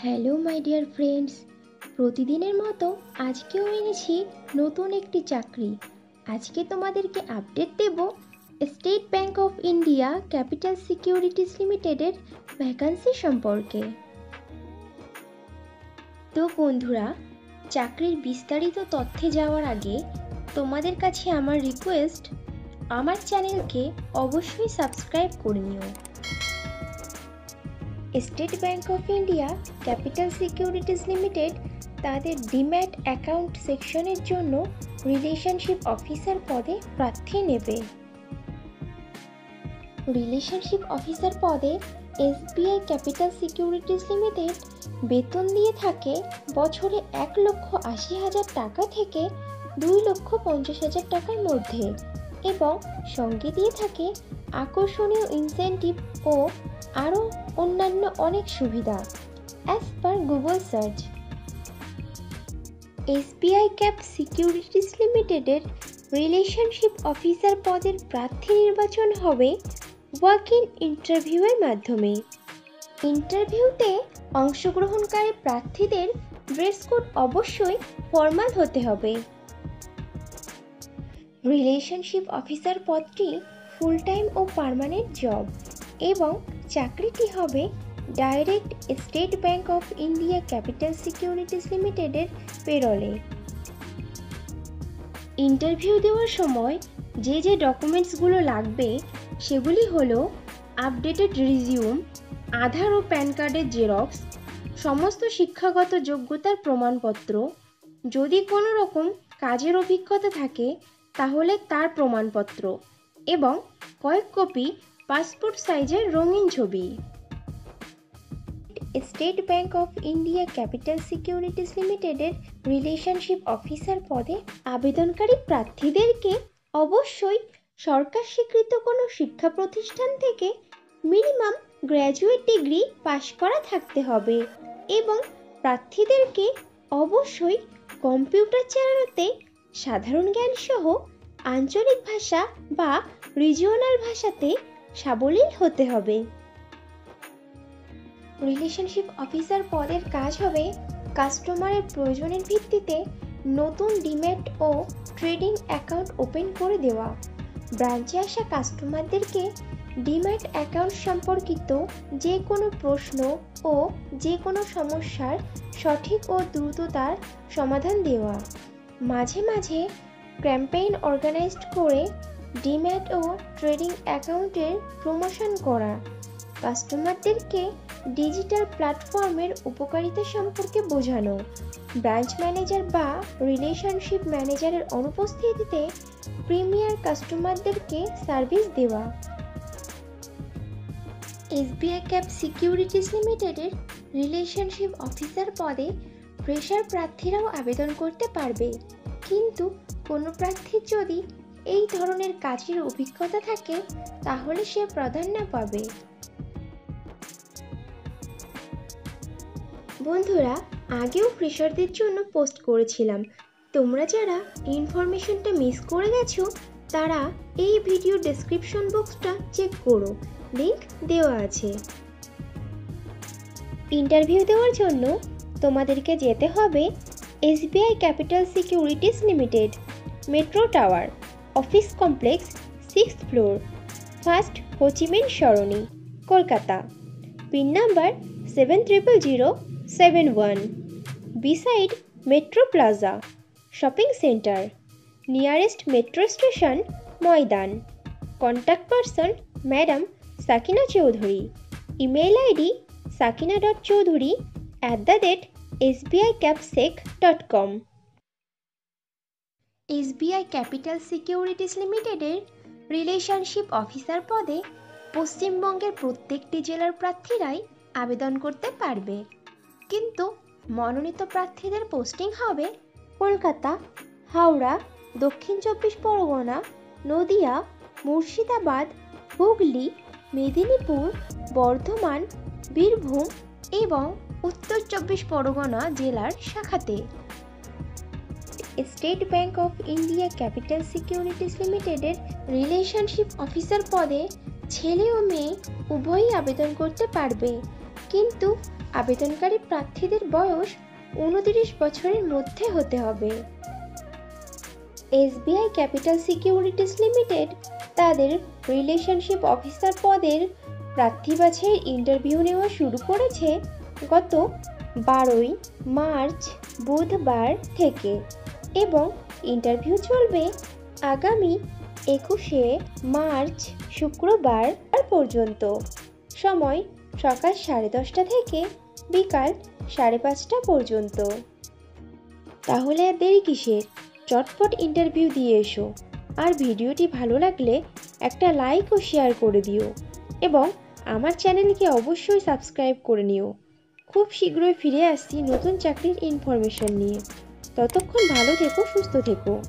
Hello my dear friends, প্রতিদিনের মতো আজকেও এনেছি নতুন একটি চাকরি। আজকে তোমাদেরকে আপডেট দেব state bank of India capital securities লিমিটেডের ভ্যাকান্সি সম্পর্কে। তো বন্ধুরা, চাকরির বিস্তারিত তথ্যে যাওয়ার আগে তোমাদের কাছে আমার রিকোয়েস্ট, আমার চ্যানেলকে অবশ্যই সাবস্ক্রাইব করে নিও। State bank of India capital securities limited তাদের ডিম্যাট অ্যাকাউন্ট সেকশনের জন্য রিলেশনশিপ অফিসার পদে প্রার্থী নেবে। রিলেশনশিপ অফিসার পদে এসবিআই ক্যাপিটাল সিকিউরিটিজ লিমিটেড বেতন দিয়ে থাকে বছরে 1,80,000 টাকা থেকে 2,50,000 টাকার মধ্যে এবং সঙ্গে দিয়ে থাকে আকর্ষণীয় ইনসেনটিভ ও আরও অন্যান্য অনেক সুবিধা as per Google search. SBI cap securities লিমিটেডের রিলেশনশিপ অফিসার পদের প্রার্থী নির্বাচন হবে ওয়াক ইন ইন্টারভিউয়ের মাধ্যমে। ইন্টারভিউতে অংশগ্রহণকারী প্রার্থীদের ড্রেস কোড অবশ্যই ফর্মাল হতে হবে। রিলেশনশিপ অফিসার পদটি ফুল টাইম ও পার্মানেন্ট জব এবং চাকরিটি হবে direct state bank of India capital securities লিমিটেডের পেরোলে। ইন্টারভিউ দেওয়ার সময় যে ডকুমেন্টসগুলো লাগবে সেগুলি হলো আপডেটেড রিজিউম, আধার ও প্যান কার্ডের জেরক্স, সমস্ত শিক্ষাগত যোগ্যতার প্রমাণপত্র, যদি কোনো রকম কাজের অভিজ্ঞতা থাকে তাহলে তার প্রমাণপত্র এবং কয়েক কপি পাসপোর্ট সাইজের রঙিন ছবি। State bank of India capital securities লিমিটেডের রিলেশনশিপ অফিসার পদে আবেদনকারী প্রার্থীদেরকে অবশ্যই সরকার স্বীকৃত কোনো শিক্ষা প্রতিষ্ঠান থেকে মিনিমাম গ্র্যাজুয়েট ডিগ্রি পাশ করা থাকতে হবে এবং প্রার্থীদেরকে অবশ্যই কম্পিউটার চালানোতে সাধারণ জ্ঞান সহ আঞ্চলিক ভাষা বা রিজিওনাল ভাষাতে সাবলীল হতে হবে। রিলেশনশিপ অফিসার পদের কাজ হবে কাস্টমারের প্রয়োজনের ভিত্তিতে নতুন ডিম্যাট ও ট্রেডিং অ্যাকাউন্ট ওপেন করে দেওয়া, ব্রাঞ্চে আসা কাস্টমারদেরকে ডিম্যাট অ্যাকাউন্ট সম্পর্কিত যে কোনো প্রশ্ন ও যে কোনো সমস্যার সঠিক ও দ্রুততার সমাধান দেওয়া, মাঝে মাঝে ক্যাম্পেইন অর্গানাইজড করে ডিম্যাট ও ট্রেডিং অ্যাকাউন্টের প্রমোশন করা, কাস্টমারদেরকে ডিজিটাল প্ল্যাটফর্মের উপকারিতা সম্পর্কে বোঝানো, ব্রাঞ্চ ম্যানেজার বা রিলেশনশিপ ম্যানেজারের অনুপস্থিতিতে প্রিমিয়ার কাস্টমারদেরকে সার্ভিস দেওয়া। এসবিআই ক্যাপ সিকিউরিটিজ লিমিটেডের রিলেশনশিপ অফিসার পদে ফ্রেশার প্রার্থীরাও আবেদন করতে পারবে, কিন্তু কোনো প্রার্থীর যদি এই ধরনের কাজের অভিজ্ঞতা থাকে তাহলে সে প্রাধান্য পাবে। বন্ধুরা, আগেও ফ্রেশারদের জন্য পোস্ট করেছিলাম, তোমরা যারা ইনফরমেশনটা মিস করে গেছো তারা এই ভিডিও ডেসক্রিপশন বক্সটা চেক করো, লিংক দেওয়া আছে। ইন্টারভিউ দেওয়ার জন্য তোমাদেরকে যেতে হবে SBI capital securities limited, metro tower, office complex, 6th floor, first Ho Chi Minh সরণি, Kolkata, pin number 700071, beside metro plaza, shopping centre, nearest metro station Maidan. Contact person madam Sakina Choudhury, email ID sakina.choudhury@sbicapsec.com। SBI capital securities লিমিটেডের relationship officer পদে পশ্চিমবঙ্গের প্রত্যেকটি জেলার প্রার্থীরাই আবেদন করতে পারবে, কিন্তু মনোনীত প্রার্থীদের পোস্টিং হবে কলকাতা, হাওড়া, দক্ষিণ 24 পরগনা, নদিয়া, মুর্শিদাবাদ, হুগলি, মেদিনীপুর, বর্ধমান, বীরভূম এবং উত্তর 24 পরগনা জেলার শাখাতে। State bank of India capital securities লিমিটেডের রিলেশনশিপ অফিসার পদে ছেলে ও মেয়ে উভয়ই আবেদন করতে পারবে, কিন্তু আবেদনকারী প্রার্থীদের বয়স 29 বছরের মধ্যে হতে হবে। SBI ক্যাপিটাল সিকিউরিটিজ লিমিটেড তাদের রিলেশনশিপ অফিসার পদের প্রার্থী বাছাইয়ের ইন্টারভিউ নেওয়া শুরু করেছে গত 12 মার্চ বুধবার থেকে এবং ইন্টারভিউ চলবে আগামী 21 মার্চ শুক্রবার পর্যন্ত। সময় সকাল 10:30 থেকে বিকাল 5:30 পর্যন্ত। তাহলে আর দেরি কিসের? চটপট ইন্টারভিউ দিয়ে এসো। আর ভিডিওটি ভালো লাগলে একটা লাইক ও শেয়ার করে দিও এবং আমার চ্যানেলকে অবশ্যই সাবস্ক্রাইব করে নিও। খুব শীঘ্রই ফিরে আসছি নতুন চাকরির ইনফরমেশন নিয়ে। ততক্ষণ ভালো থেকো, সুস্থ থেকো।